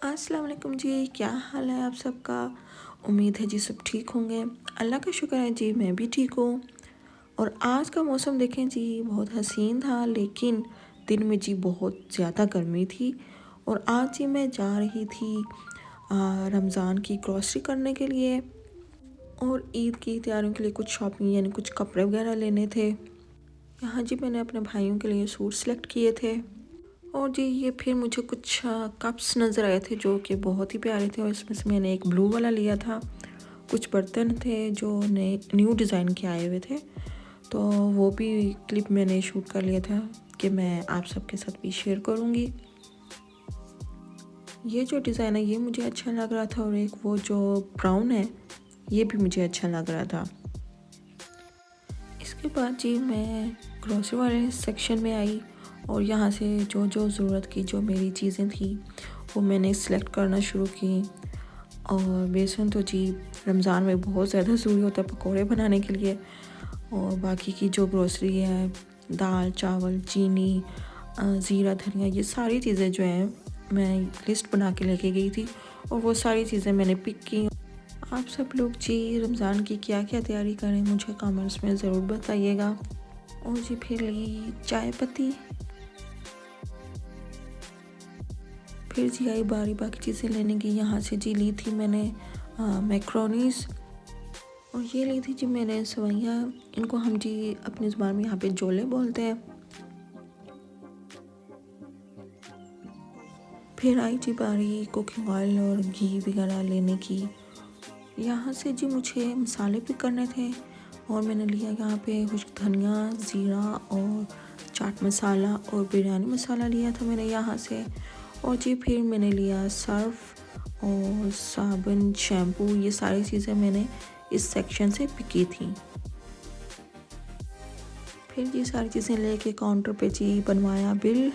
अस्सलाम वालेकुम जी, क्या हाल है आप सबका। उम्मीद है जी सब ठीक होंगे। अल्लाह का शुक्र है जी मैं भी ठीक हूँ। और आज का मौसम देखें जी बहुत हसीन था, लेकिन दिन में जी बहुत ज़्यादा गर्मी थी। और आज जी मैं जा रही थी रमज़ान की ग्रॉसरी करने के लिए और ईद की तैयारियों के लिए कुछ शॉपिंग यानी कुछ कपड़े वगैरह लेने थे। यहाँ जी मैंने अपने भाइयों के लिए सूट सेलेक्ट किए थे। और जी ये फिर मुझे कुछ कप्स नज़र आए थे जो कि बहुत ही प्यारे थे, और इसमें से मैंने एक ब्लू वाला लिया था। कुछ बर्तन थे जो नए न्यू डिज़ाइन के आए हुए थे, तो वो भी क्लिप मैंने शूट कर लिया था कि मैं आप सबके साथ भी शेयर करूँगी। ये जो डिज़ाइन है ये मुझे अच्छा लग रहा था, और एक वो जो ब्राउन है ये भी मुझे अच्छा लग रहा था। इसके बाद जी मैं ग्रोसरी वाले सेक्शन में आई और यहाँ से जो जो ज़रूरत की जो मेरी चीज़ें थी वो मैंने सेलेक्ट करना शुरू की। और बेसन तो जी रमज़ान में बहुत ज़्यादा ज़रूरी होता है पकोड़े बनाने के लिए। और बाकी की जो ग्रोसरी है, दाल चावल चीनी ज़ीरा धनिया, ये सारी चीज़ें जो हैं मैं लिस्ट बना के लेके गई थी और वो सारी चीज़ें मैंने पिक की। आप सब लोग जी रमज़ान की क्या क्या तैयारी करें मुझे कमेंट्स में ज़रूर बताइएगा। और जी फिर ली चाय पत्ती, फिर जी आई बारी बाकी चीज़ें लेने की। यहाँ से जी ली थी मैंने मैक्रोनीस, और ये ली थी जी मैंने सवैयाँ। इनको हम जी अपनी ज़ुबान में यहाँ पे जोले बोलते हैं। फिर आई जी बारी कुकिंग ऑयल और घी वगैरह लेने की। यहाँ से जी मुझे मसाले पिक करने थे, और मैंने लिया यहाँ पे खुश्क धनिया, ज़ीरा और चाट मसाला और बिरयानी मसाला लिया था मैंने यहाँ से। और जी फिर मैंने लिया सर्फ और साबुन शैम्पू, ये सारी चीज़ें मैंने इस सेक्शन से पिक की थी। फिर ये सारी चीज़ें लेके काउंटर पे जी बनवाया बिल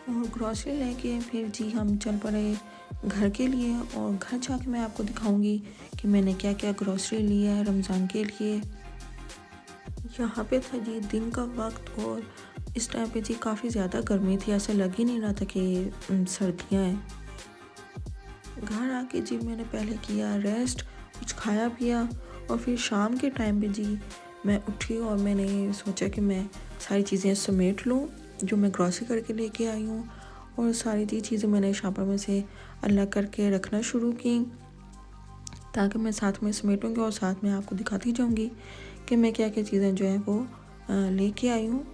और ग्रॉसरी लेके फिर जी हम चल पड़े घर के लिए। और घर जाके मैं आपको दिखाऊंगी कि मैंने क्या क्या ग्रॉसरी लिया है रमज़ान के लिए। यहाँ पे था जी दिन का वक्त, और इस टाइम पे जी काफ़ी ज़्यादा गर्मी थी, ऐसा लग ही नहीं रहा था कि सर्दियाँ हैं। घर आके जी मैंने पहले किया रेस्ट, कुछ खाया पिया, और फिर शाम के टाइम पे जी मैं उठी और मैंने सोचा कि मैं सारी चीज़ें समेट लूँ जो मैं ग्रॉसरी करके लेके आई हूँ। और सारी चीज़ें मैंने शॉपर में से अलग करके रखना शुरू की, ताकि मैं साथ में समेटूँगी और साथ में आपको दिखाती जाऊँगी कि मैं क्या क्या चीज़ें जो हैं वो लेके आई हूँ।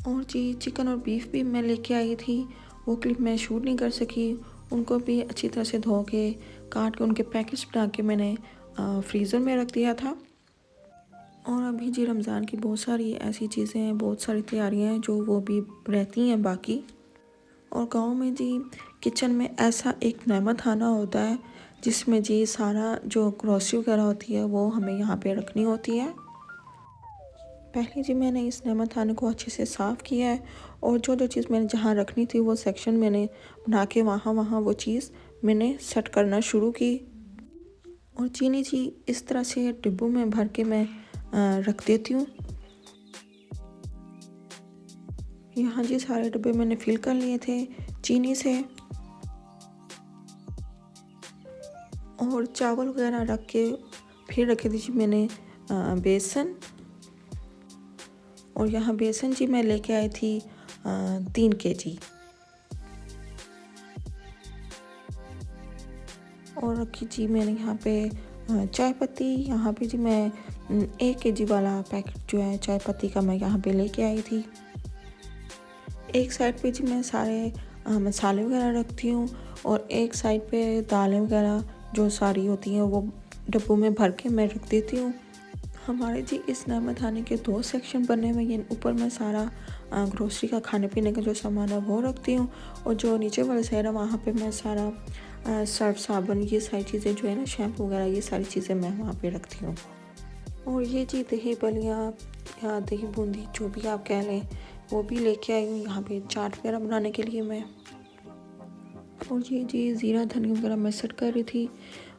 और जी चिकन और बीफ भी मैं लेके आई थी, वो क्लिप मैं शूट नहीं कर सकी। उनको भी अच्छी तरह से धो के काट के उनके पैकेट्स बना के मैंने फ्रीज़र में रख दिया था। और अभी जी रमज़ान की बहुत सारी ऐसी चीज़ें हैं, बहुत सारी तैयारियां हैं जो वो भी रहती हैं बाकी। और गांव में जी किचन में ऐसा एक नेमत खाना होता है जिसमें जी सारा जो ग्रोसरी वगैरह होती है वो हमें यहाँ पे रखनी होती है। पहले जी मैंने इस नेमत खाने को अच्छे से साफ़ किया है, और जो जो चीज़ मैंने जहाँ रखनी थी वो सेक्शन मैंने बना के वहाँ वहाँ वो चीज़ मैंने सेट करना शुरू की। और चीनी जी इस तरह से डिब्बों में भर के मैं रख देती हूँ। यहाँ जी सारे डिब्बे मैंने फिल कर लिए थे चीनी से। और चावल वगैरह रख के फिर रखे थे जी मैंने बेसन। और यहाँ बेसन जी मैं लेके आई थी 3 kg। और रखी जी मैंने यहाँ पे चाय पत्ती। यहाँ पे जी मैं 1 kg वाला पैकेट जो है चाय पत्ती का मैं यहाँ पे लेके आई थी। एक साइड पे जी मैं सारे मसाले वगैरह रखती हूँ, और एक साइड पे दालें वगैरह जो सारी होती हैं वो डब्बों में भर के मैं रख देती हूँ। हमारे जी इस नेमत खाने के 2 सेक्शन बने हुए हैं। ऊपर मैं सारा ग्रोसरी का खाने पीने का जो सामान है वो रखती हूँ, और जो नीचे वाला साइड है वहाँ पे मैं सारा सर्फ साबुन ये सारी चीज़ें जो है ना शैम्पू वगैरह ये सारी चीज़ें मैं वहाँ पे रखती हूँ। और ये जी दही बलियाँ या दही बूंदी जो भी आप कह लें वो भी लेके आई हूँ यहाँ पे चाट वगैरह बनाने के लिए मैं। और ये जी ज़ीरा धनिया वगैरह मैं सेट कर रही थी।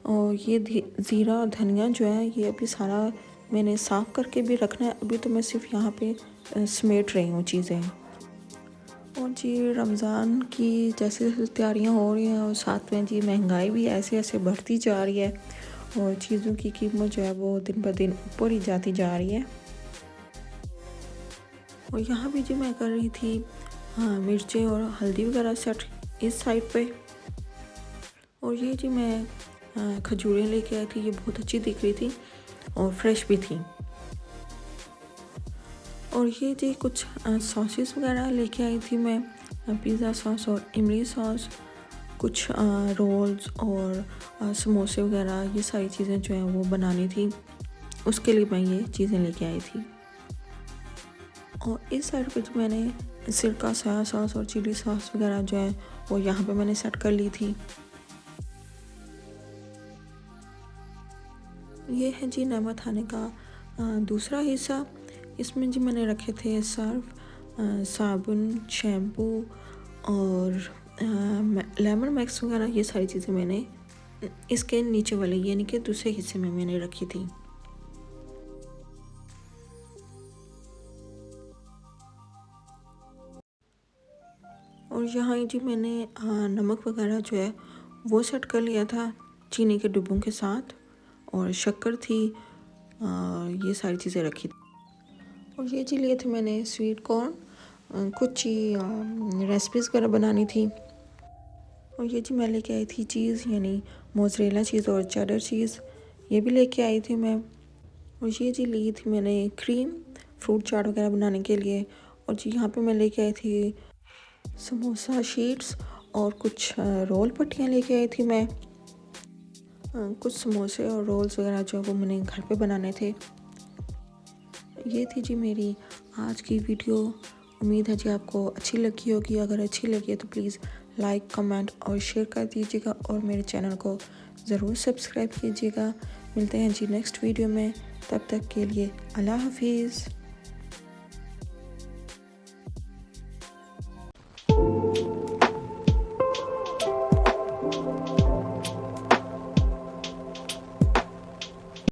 और ये ज़ीरा और धनिया जो है ये अभी सारा मैंने साफ़ करके भी रखना है। अभी तो मैं सिर्फ यहाँ पे समेट रही हूँ चीज़ें। और जी रमज़ान की जैसे जैसे तैयारियां हो रही हैं और साथ में जी महंगाई भी ऐसे ऐसे बढ़ती जा रही है और चीज़ों की कीमत जो है वो दिन ब दिन ऊपर ही जाती जा रही है। और यहाँ भी जी मैं कर रही थी मिर्चें और हल्दी वगैरह सेट इस साइड पे। और ये जी मैं खजूरें लेके आई थी, ये बहुत अच्छी दिख रही थी और फ्रेश भी थी। और ये जी कुछ सॉसेस वगैरह लेके आई थी मैं, पिज़्ज़ा सॉस और इमली सॉस, कुछ रोल्स और समोसे वगैरह, ये सारी चीज़ें जो हैं वो बनानी थी, उसके लिए मैं ये चीज़ें लेके आई थी। और इस साइड पे जो मैंने सिरका, सोया सॉस और चिली सॉस वगैरह जो है वो यहाँ पे मैंने सेट कर ली थी। ये है जी नेमत खाने का दूसरा हिस्सा। इसमें जी मैंने रखे थे सर्फ, साबुन, शैम्पू और लेमन मैक्स वगैरह, ये सारी चीज़ें मैंने इसके नीचे वाले यानी कि दूसरे हिस्से में मैंने रखी थी। और यहाँ जी मैंने नमक वगैरह जो है वो सेट कर लिया था चीनी के डिब्बों के साथ, और शक्कर थी, ये सारी चीज़ें रखी थी। और ये जी लिए थे मैंने स्वीट कॉर्न, कुछ रेसिपीज़ वगैरह बनानी थी। और ये जी मैं लेके आई थी चीज़, यानी मोज़रेला चीज़ और चेडर चीज़, ये भी लेके आई थी मैं। और ये जी ली थी मैंने क्रीम फ्रूट चाट वगैरह बनाने के लिए। और जी यहाँ पे मैं लेके आई थी समोसा शीट्स और कुछ रोल पट्टियाँ लेके आई थी मैं। कुछ समोसे और रोल्स वगैरह जो वो मैंने घर पे बनाने थे। ये थी जी मेरी आज की वीडियो। उम्मीद है जी आपको अच्छी लगी होगी। अगर अच्छी लगी है तो प्लीज़ लाइक, कमेंट और शेयर कर दीजिएगा और मेरे चैनल को ज़रूर सब्सक्राइब कीजिएगा। मिलते हैं जी नेक्स्ट वीडियो में, तब तक के लिए अल्लाह हाफिज़।